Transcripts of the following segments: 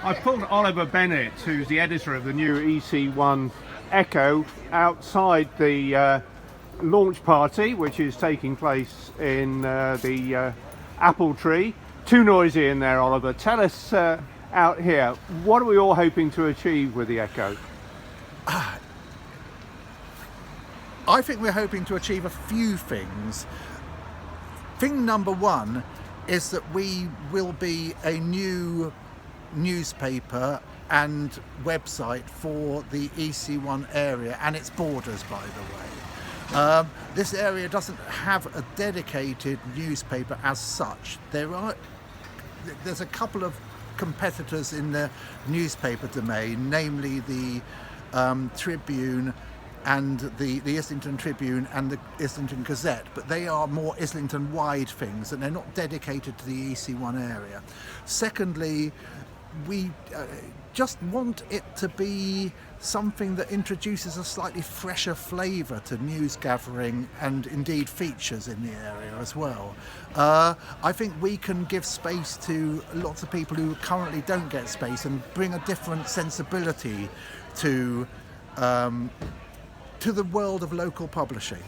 I pulled Oliver Bennett, who's the editor of the new EC1 Echo, outside the launch party, which is taking place in the apple tree. Too noisy in there, Oliver. Tell us out here, what are we all hoping to achieve with the Echo? I think we're hoping to achieve a few things. Thing number one is that we will be a new newspaper and website for the EC1 area and its borders, by the way. This area doesn't have a dedicated newspaper as such. There's a couple of competitors in the newspaper domain, namely the Tribune and the Islington Tribune and the Islington Gazette, but they are more Islington-wide things and they're not dedicated to the EC1 area. Secondly, we just want it to be something that introduces a slightly fresher flavour to news gathering and indeed features in the area as well. I think we can give space to lots of people who currently don't get space and bring a different sensibility to the world of local publishing.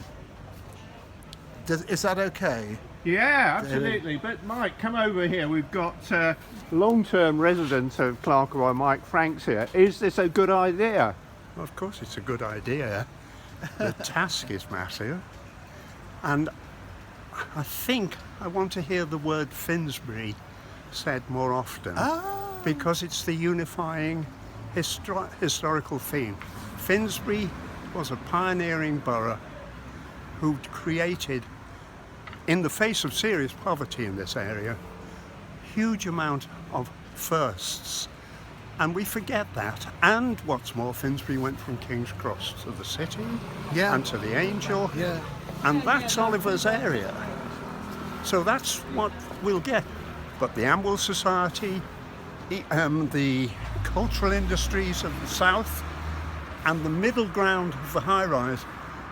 Is that okay? Yeah, absolutely. But Mike, come over here. We've got long-term resident of Clerkenwell, Mike Franks here. Is this a good idea? Well, of course it's a good idea. The task is massive. And I think I want to hear the word Finsbury said more often. Because it's the unifying historical theme. Finsbury was a pioneering borough who created, in the face of serious poverty in this area, huge amount of firsts. And we forget that. And what's more, Finsbury went from King's Cross to the City and to the Angel. Yeah. And that's Oliver's area. So that's what we'll get. But the Amwell Society, the cultural industries of the South, and the middle ground of the high-rise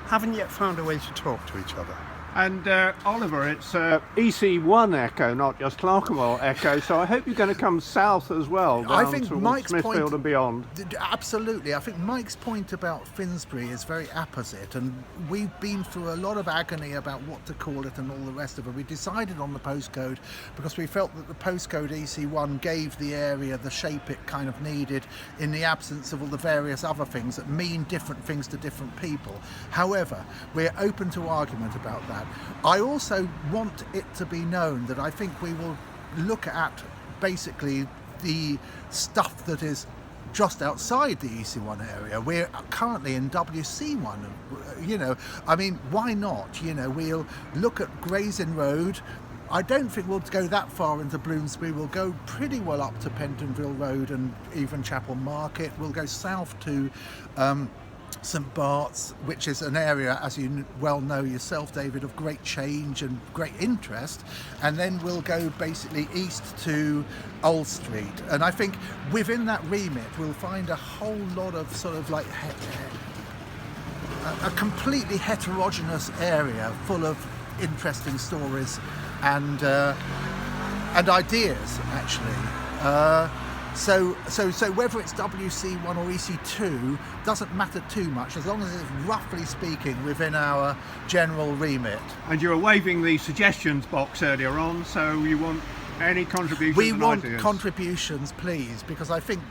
haven't yet found a way to talk to each other. And Oliver, it's EC1 Echo, not just Clerkenwell Echo, so I hope you're going to come south as well, down I think towards Mike's Smithfield point, and beyond. Absolutely. I think Mike's point about Finsbury is very apposite, and we've been through a lot of agony about what to call it and all the rest of it. We decided on the postcode because we felt that the postcode EC1 gave the area the shape it kind of needed in the absence of all the various other things that mean different things to different people. However, we're open to argument about that. I also want it to be known that I think we will look at basically the stuff that is just outside the EC1 area. We're currently in WC1, I mean, why not? We'll look at Gray's Inn Road. I don't think we'll go that far into Bloomsbury. We'll go pretty well up to Pentonville Road and even Chapel Market. We'll go south to St Bart's, which is an area, as you well know yourself, David, of great change and great interest, and then we'll go basically east to Old Street. And I think within that remit we'll find a whole lot of sort of like a completely heterogeneous area full of interesting stories and ideas, actually. So whether it's WC1 or EC2 doesn't matter too much, as long as it's roughly speaking within our general remit. And you were waving the suggestions box earlier on, so you want any contributions We and want ideas? contributions, please, because I think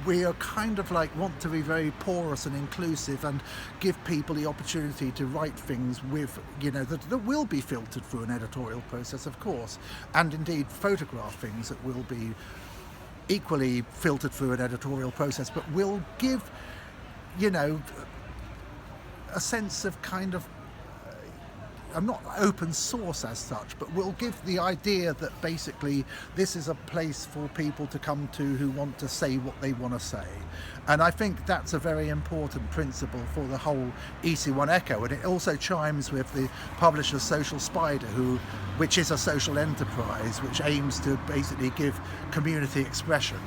we are kind of like want to be very porous and inclusive and give people the opportunity to write things with, that will be filtered through an editorial process, of course, and indeed photograph things that will be equally filtered through an editorial process, but will give, a sense of kind of, I'm not open source as such, but will give the idea that basically this is a place for people to come to who want to say what they want to say. And I think that's a very important principle for the whole EC1 Echo, and it also chimes with the publisher Social Spider, which is a social enterprise which aims to basically give community expression.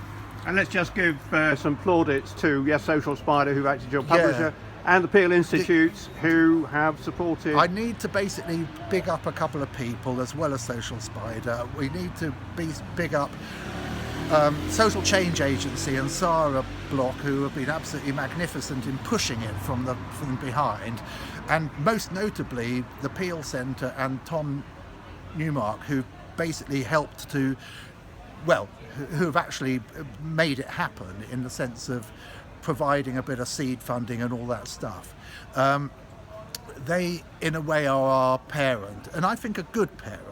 And let's just give some plaudits to Social Spider, who acted your publisher, and the Peel Institute, who have supported. I need to basically big up a couple of people as well as Social Spider. We need to big up Social Change Agency and Sarah Block, who have been absolutely magnificent in pushing it from behind, and most notably the Peel Centre and Tom Newmark, who basically helped to, well, who have actually made it happen in the sense of providing a bit of seed funding and all that stuff. They, in a way, are our parent, and I think a good parent.